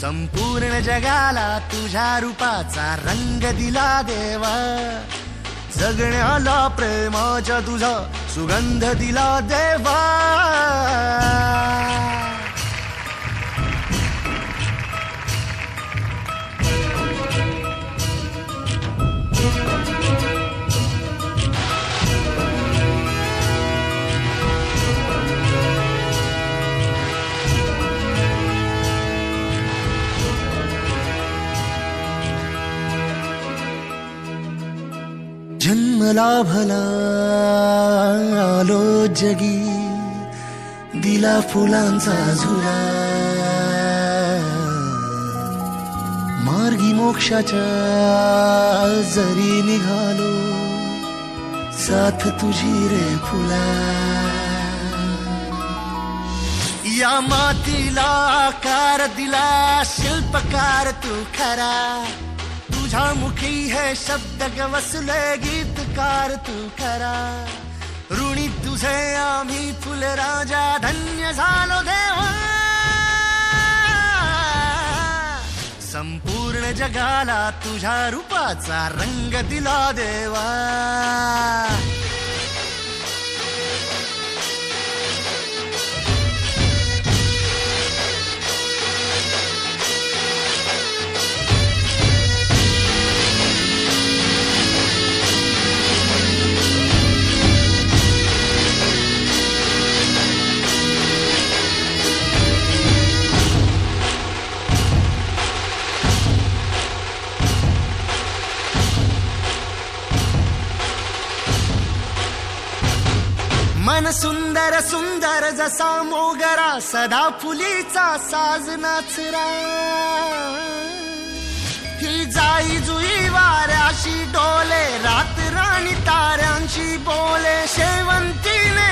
संपूर्ण जगाला तुझ्या रूपाचा रंग दिला देवा, जगण्याला प्रेमाच्या तुझा सुगंध दिला देवा. जन्मला भला आलो जगी, दिला फुलांचा झुला, मार्गी मोक्षाच्या जरी निघालो, साथ तुझी रे फुला. या मातीला आकार दिला शिल्पकार तू खरा, तुझ्या मुखी है शब्द वसले गीतकार तू खरा. ऋणी तुझे आम्ही फुलराजा, धन्य झालो देवा. संपूर्ण जगाला तुझ्या रूपाचा रंग दिला देवा. मन सुंदर सुंदर जसा मोगरा, सदा फुलीचा साज नाचरा. ही जाई जुई वाऱ्याशी डोले, रात्र